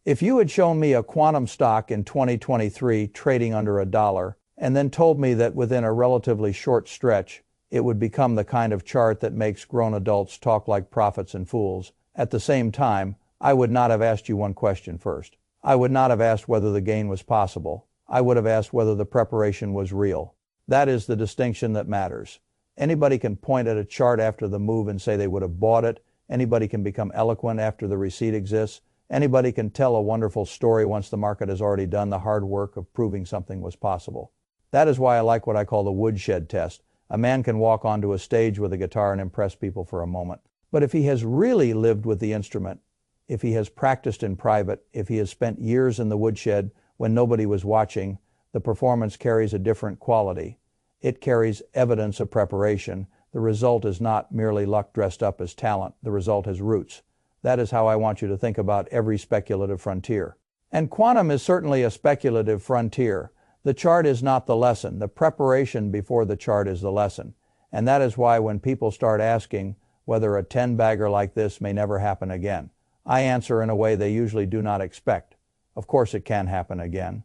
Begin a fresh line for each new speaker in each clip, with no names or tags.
If you had shown me a quantum stock in 2023 trading under $1 and then told me that within a relatively short stretch it would become the kind of chart that makes grown adults talk like prophets and fools, at the same time, I would not have asked you one question first. I would not have asked whether the gain was possible. I would have asked whether the preparation was real. That is the distinction that matters. Anybody can point at a chart after the move and say they would have bought it. Anybody can become eloquent after the receipt exists. Anybody can tell a wonderful story once the market has already done the hard work of proving something was possible. That is why I like what I call the woodshed test. A man can walk onto a stage with a guitar and impress people for a moment. But if he has really lived with the instrument, if he has practiced in private, if he has spent years in the woodshed when nobody was watching, the performance carries a different quality. It carries evidence of preparation. The result is not merely luck dressed up as talent. The result has roots. That is how I want you to think about every speculative frontier. And quantum is certainly a speculative frontier. The chart is not the lesson. The preparation before the chart is the lesson. And that is why when people start asking whether a 10-bagger like this may never happen again, I answer in a way they usually do not expect. Of course it can happen again.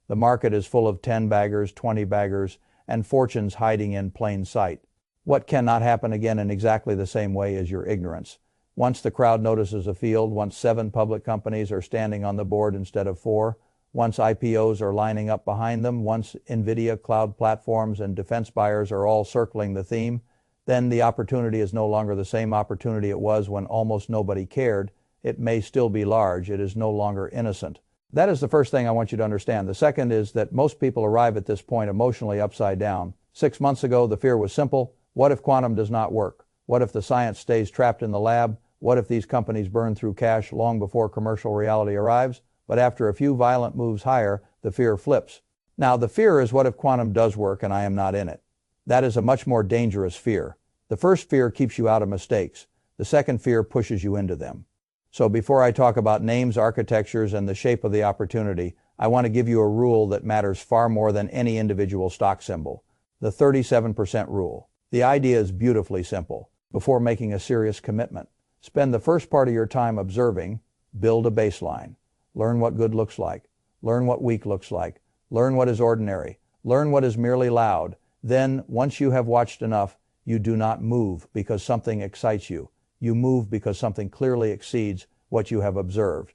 The market is full of 10-baggers, 20-baggers, and fortunes hiding in plain sight. What cannot happen again in exactly the same way is your ignorance. Once the crowd notices a field, once 7 public companies are standing on the board instead of 4, once IPOs are lining up behind them, once NVIDIA, cloud platforms, and defense buyers are all circling the theme, then the opportunity is no longer the same opportunity it was when almost nobody cared. It may still be large. It is no longer innocent. That is the first thing I want you to understand. The second is that most people arrive at this point emotionally upside down. 6 months ago, the fear was simple. What if quantum does not work? What if the science stays trapped in the lab? What if these companies burn through cash long before commercial reality arrives? But after a few violent moves higher, the fear flips. Now, the fear is what if quantum does work and I am not in it? That is a much more dangerous fear. The first fear keeps you out of mistakes. The second fear pushes you into them. So before I talk about names, architectures, and the shape of the opportunity, I want to give you a rule that matters far more than any individual stock symbol. The 37% rule. The idea is beautifully simple. Before making a serious commitment, spend the first part of your time observing, build a baseline. Learn what good looks like. Learn what weak looks like. Learn what is ordinary. Learn what is merely loud. Then, once you have watched enough, you do not move because something excites you. You move because something clearly exceeds what you have observed.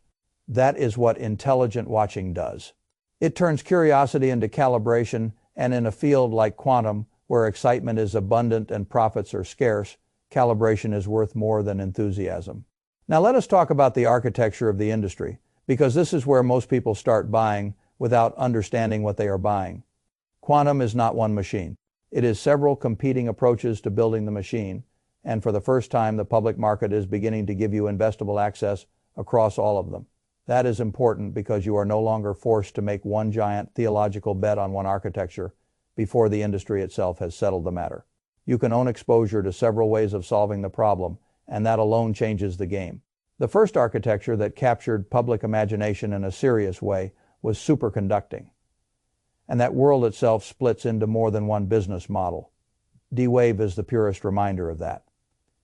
That is what intelligent watching does. It turns curiosity into calibration, and in a field like quantum, where excitement is abundant and profits are scarce, calibration is worth more than enthusiasm. Now let us talk about the architecture of the industry, because this is where most people start buying without understanding what they are buying. Quantum is not one machine. It is several competing approaches to building the machine, and for the first time, the public market is beginning to give you investable access across all of them. That is important because you are no longer forced to make one giant theological bet on one architecture before the industry itself has settled the matter. You can own exposure to several ways of solving the problem, and that alone changes the game. The first architecture that captured public imagination in a serious way was superconducting. And that world itself splits into more than one business model. D-Wave is the purest reminder of that.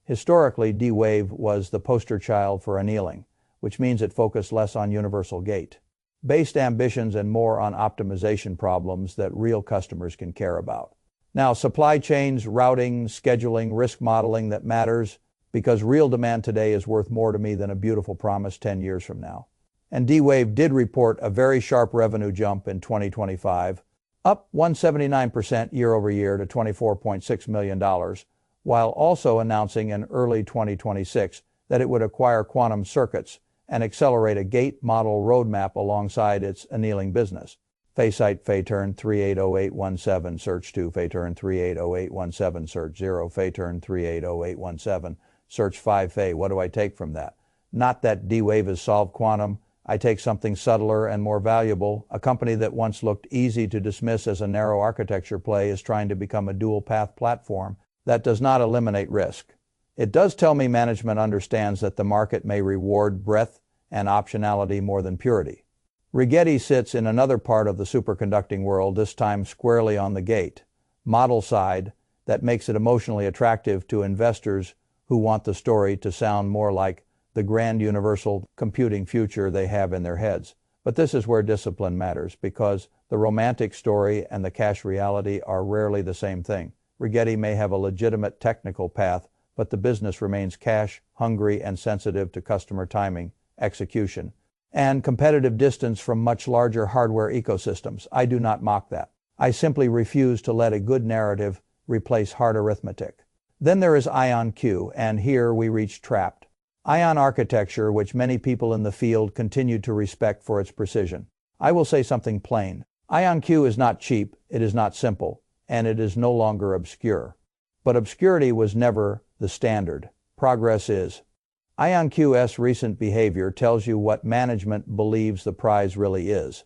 Historically, D-Wave was the poster child for annealing, which means it focused less on universal gate, based ambitions and more on optimization problems that real customers can care about. Now, supply chains, routing, scheduling, risk modeling that matters, because real demand today is worth more to me than a beautiful promise 10 years from now. And D-Wave did report a very sharp revenue jump in 2025, up 179% year over year to $24.6 million, while also announcing in early 2026 that it would acquire Quantum Circuits and accelerate a gate model roadmap alongside its annealing business. Faysite Fayturn 380817 search 2, Fayturn 380817 search 0, Fayturn 380817 search 5 Fay. What do I take from that? Not that D-Wave has solved quantum. I take something subtler and more valuable. A company that once looked easy to dismiss as a narrow architecture play is trying to become a dual-path platform that does not eliminate risk. It does tell me management understands that the market may reward breadth and optionality more than purity. Rigetti sits in another part of the superconducting world, this time squarely on the gate, model side, that makes it emotionally attractive to investors who want the story to sound more like the grand universal computing future they have in their heads. But this is where discipline matters, because the romantic story and the cash reality are rarely the same thing. Rigetti may have a legitimate technical path, but the business remains cash, hungry, and sensitive to customer timing, execution, and competitive distance from much larger hardware ecosystems. I do not mock that. I simply refuse to let a good narrative replace hard arithmetic. Then there is IonQ, and here we reach trapped. Ion architecture, which many people in the field continue to respect for its precision. I will say something plain. IonQ is not cheap, it is not simple, and it is no longer obscure. But obscurity was never the standard. Progress is. IonQ's recent behavior tells you what management believes the prize really is.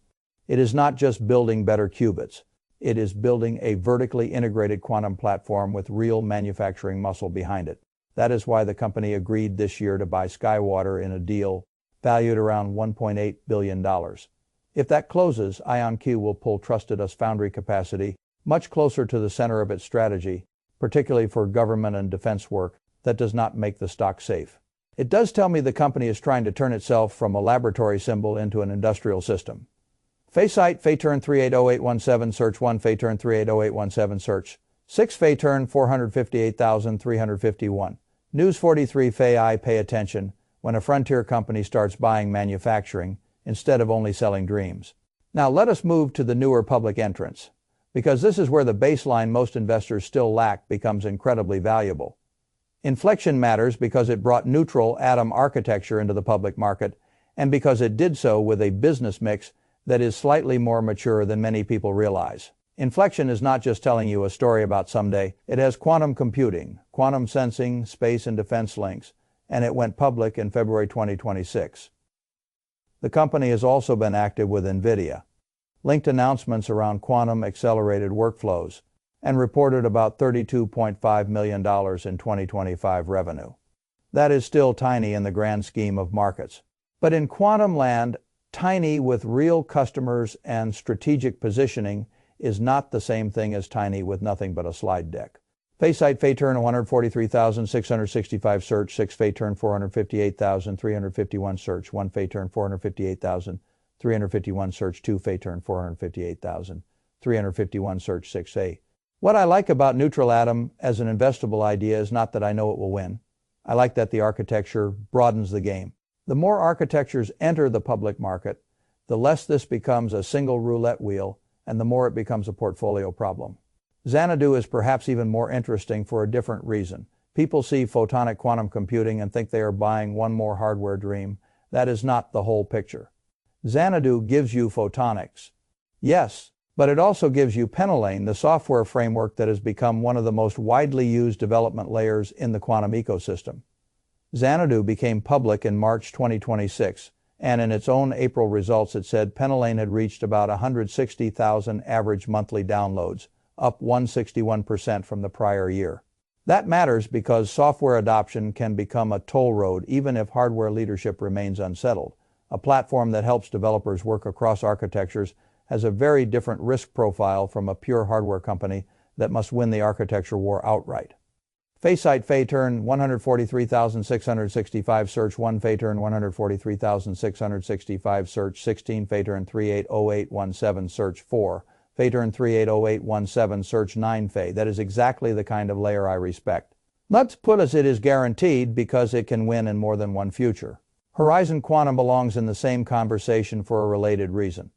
It is not just building better qubits. It is building a vertically integrated quantum platform with real manufacturing muscle behind it. That is why the company agreed this year to buy Skywater in a deal valued around $1.8 billion. If that closes, IonQ will pull trusted-us foundry capacity much closer to the center of its strategy, particularly for government and defense work that does not make the stock safe. It does tell me the company is trying to turn itself from a laboratory symbol into an industrial system. Faysite, Fayturn 380817, search 1, Fayturn 380817, search 6, Fayturn 458351. News 43 Fay, pay attention when a frontier company starts buying manufacturing instead of only selling dreams. Now let us move to the newer public entrants, because this is where the baseline most investors still lack becomes incredibly valuable. Inflection matters because it brought neutral atom architecture into the public market, and because it did so with a business mix that is slightly more mature than many people realize. Inflection is not just telling you a story about someday. It has quantum computing, quantum sensing, space and defense links, and it went public in February 2026. The company has also been active with NVIDIA, linked announcements around quantum accelerated workflows, and reported about $32.5 million in 2025 revenue. That is still tiny in the grand scheme of markets. But in quantum land, tiny with real customers and strategic positioning is not the same thing as tiny with nothing but a slide deck. Faysite, Fayturn 143,665, search 6, Fayturn 458,351, search 1, Fayturn 458,351, search 2, Fayturn 458,351, search 6A. What I like about neutral atom as an investable idea is not that I know it will win. I like that the architecture broadens the game. The more architectures enter the public market, the less this becomes a single roulette wheel, and the more it becomes a portfolio problem. Xanadu is perhaps even more interesting for a different reason. People see photonic quantum computing and think they are buying one more hardware dream. That is not the whole picture. Xanadu gives you photonics. Yes, but it also gives you Penylane, the software framework that has become one of the most widely used development layers in the quantum ecosystem. Xanadu became public in March 2026. And in its own April results it said Penylane had reached about 160,000 average monthly downloads, up 161% from the prior year. That matters because software adoption can become a toll road even if hardware leadership remains unsettled. A platform that helps developers work across architectures has a very different risk profile from a pure hardware company that must win the architecture war outright. Faysite, Fayturn 143,665, search 1, Fayturn 143,665, search 16, Fayturn 380817, search 4, Fayturn 380817, search 9, Fay. That is exactly the kind of layer I respect. Let's put it is guaranteed because it can win in more than one future. Horizon Quantum belongs in the same conversation for a related reason.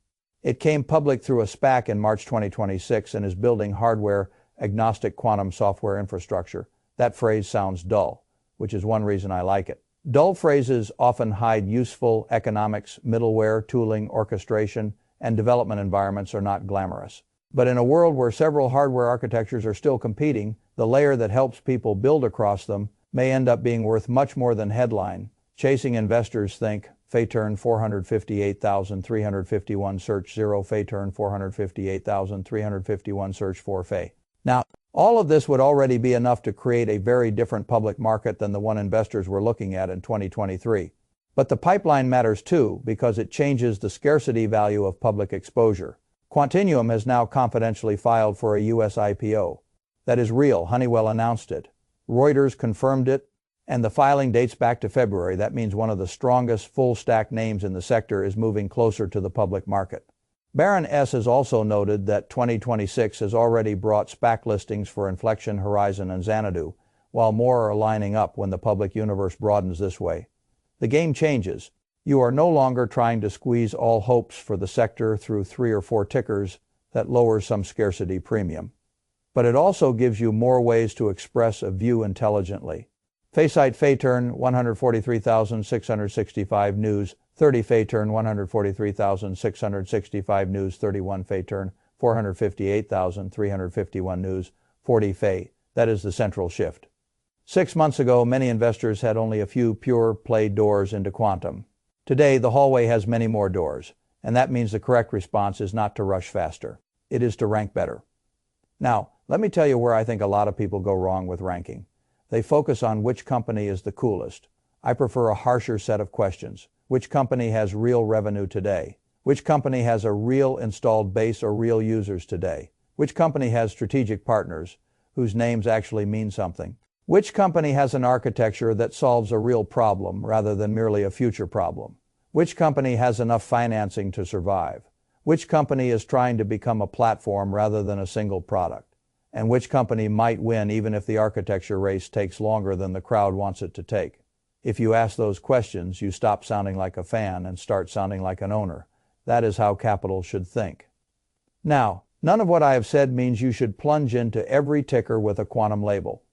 It came public through a SPAC in March 2026 and is building hardware-agnostic quantum software infrastructure. That phrase sounds dull, which is one reason I like it. Dull phrases often hide useful economics, middleware, tooling, orchestration, and development environments are not glamorous. But in a world where several hardware architectures are still competing, the layer that helps people build across them may end up being worth much more than headline. Chasing investors think Fayturn 458,351, search 0, Fayturn 458,351, search 4, Fay. Now, all of this would already be enough to create a very different public market than the one investors were looking at in 2023. But the pipeline matters too because it changes the scarcity value of public exposure. Quantinuum has now confidentially filed for a U.S. IPO. That is real. Honeywell announced it. Reuters confirmed it, And the filing dates back to February. That means one of the strongest full-stack names in the sector is moving closer to the public market. Baron S. has also noted that 2026 has already brought SPAC listings for Inflection, Horizon, and Xanadu, while more are lining up when the public universe broadens this way. The game changes. You are no longer trying to squeeze all hopes for the sector through 3 or 4 tickers that lowers some scarcity premium. But it also gives you more ways to express a view intelligently. Facite Fayturn 143,665 news, 30 Fayturn 143,665 news, 31 Fayturn 458,351 news, 40 Fay. That is the central shift. 6 months ago, many investors had only a few pure play doors into quantum. Today, the hallway has many more doors, and that means the correct response is not to rush faster. It is to rank better. Now, let me tell you where I think a lot of people go wrong with ranking. They focus on which company is the coolest. I prefer a harsher set of questions. Which company has real revenue today? Which company has a real installed base or real users today? Which company has strategic partners whose names actually mean something? Which company has an architecture that solves a real problem rather than merely a future problem? Which company has enough financing to survive? Which company is trying to become a platform rather than a single product? And which company might win even if the architecture race takes longer than the crowd wants it to take? If you ask those questions, you stop sounding like a fan and start sounding like an owner. That is how capital should think. Now, none of what I have said means you should plunge into every ticker with a quantum label.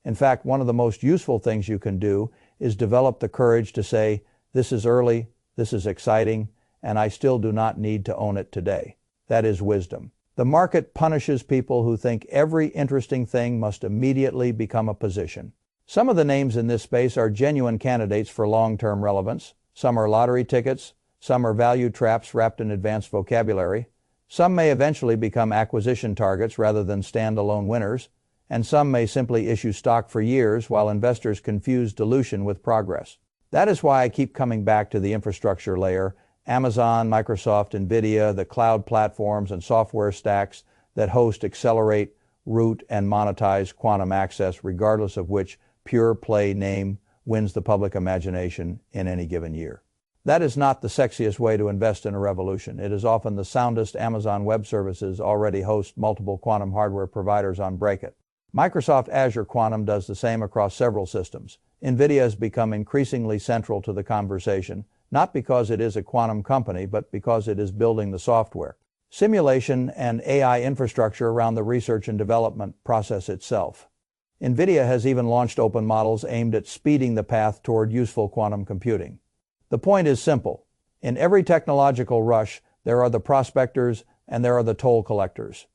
In fact, one of the most useful things you can do is develop the courage to say, this is early, this is exciting, and I still do not need to own it today. That is wisdom. The market punishes people who think every interesting thing must immediately become a position. Some of the names in this space are genuine candidates for long-term relevance. Some are lottery tickets. Some are value traps wrapped in advanced vocabulary. Some may eventually become acquisition targets rather than standalone winners. And some may simply issue stock for years while investors confuse dilution with progress. That is why I keep coming back to the infrastructure layer. Amazon, Microsoft, NVIDIA, the cloud platforms and software stacks that host, accelerate, root, and monetize quantum access, regardless of which pure play name wins the public imagination in any given year. That is not the sexiest way to invest in a revolution. It is often the soundest. Amazon Web Services already host multiple quantum hardware providers on Break It. Microsoft Azure Quantum does the same across several systems. NVIDIA has become increasingly central to the conversation, not because it is a quantum company, but because it is building the software, simulation, and AI infrastructure around the research and development process itself. NVIDIA has even launched open models aimed at speeding the path toward useful quantum computing. The point is simple. In every technological rush, there are the prospectors and there are the toll collectors.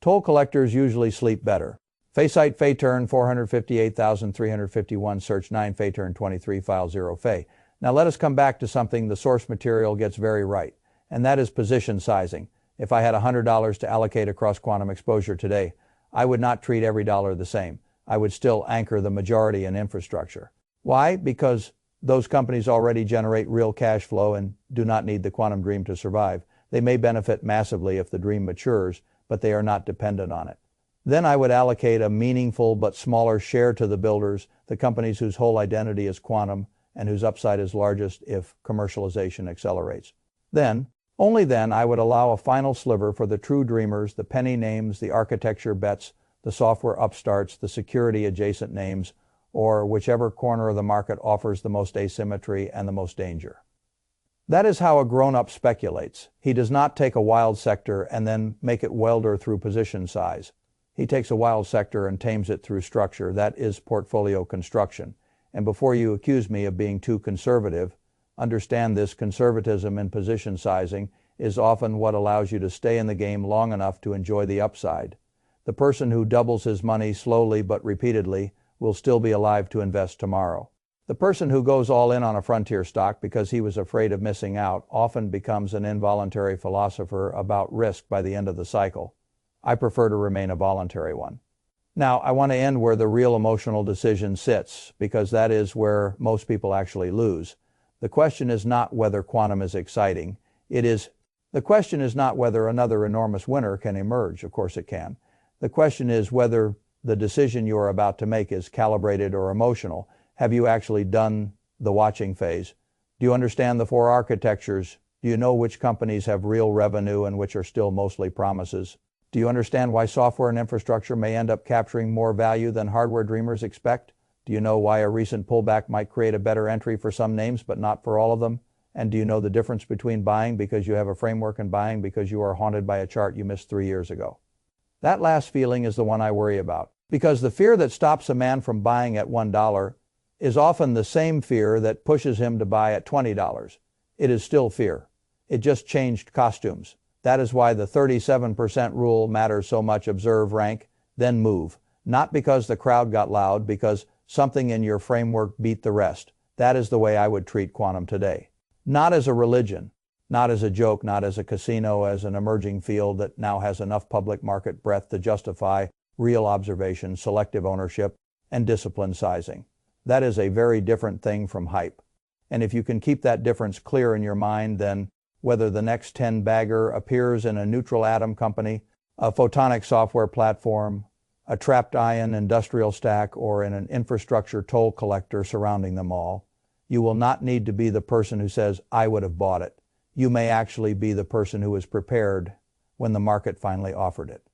Toll collectors usually sleep better. Facite Fayturn 458,351 search 9 Fayturn 23 file 0 Fay. Now let us come back to something the source material gets very right, and that is position sizing. If I had $100 to allocate across quantum exposure today, I would not treat every dollar the same. I would still anchor the majority in infrastructure. Why? Because those companies already generate real cash flow and do not need the quantum dream to survive. They may benefit massively if the dream matures, but they are not dependent on it. Then I would allocate a meaningful but smaller share to the builders, the companies whose whole identity is quantum and whose upside is largest if commercialization accelerates. Then, only then, I would allow a final sliver for the true dreamers, the penny names, the architecture bets, the software upstarts, the security adjacent names, or whichever corner of the market offers the most asymmetry and the most danger. That is how a grown-up speculates. He does not take a wild sector and then make it welder through position size. He takes a wild sector and tames it through structure. That is portfolio construction. And before you accuse me of being too conservative, understand this: conservatism in position sizing is often what allows you to stay in the game long enough to enjoy the upside. The person who doubles his money slowly but repeatedly will still be alive to invest tomorrow. The person who goes all in on a frontier stock because he was afraid of missing out often becomes an involuntary philosopher about risk by the end of the cycle. I prefer to remain a voluntary one. Now, I want to end where the real emotional decision sits, because that is where most people actually lose. The question is not whether quantum is exciting. The question is not whether another enormous winner can emerge. Of course it can. The question is whether the decision you are about to make is calibrated or emotional, Have you actually done the watching phase? Do you understand the four architectures? Do you know which companies have real revenue and which are still mostly promises? Do you understand why software and infrastructure may end up capturing more value than hardware dreamers expect? Do you know why a recent pullback might create a better entry for some names but not for all of them? And do you know the difference between buying because you have a framework and buying because you are haunted by a chart you missed 3 years ago? That last feeling is the one I worry about, because the fear that stops a man from buying at $1 is often the same fear that pushes him to buy at $20. It is still fear. It just changed costumes. That is why the 37% rule matters so much. Observe, rank, then move. Not because the crowd got loud, because something in your framework beat the rest. That is the way I would treat quantum today. Not as a religion, not as a joke, not as a casino, as an emerging field that now has enough public market breadth to justify real observation, selective ownership, and disciplined sizing. That is a very different thing from hype. And if you can keep that difference clear in your mind, then whether the next 10 bagger appears in a neutral atom company, a photonic software platform, a trapped ion industrial stack, or in an infrastructure toll collector surrounding them all, you will not need to be the person who says, I would have bought it. You may actually be the person who was prepared when the market finally offered it.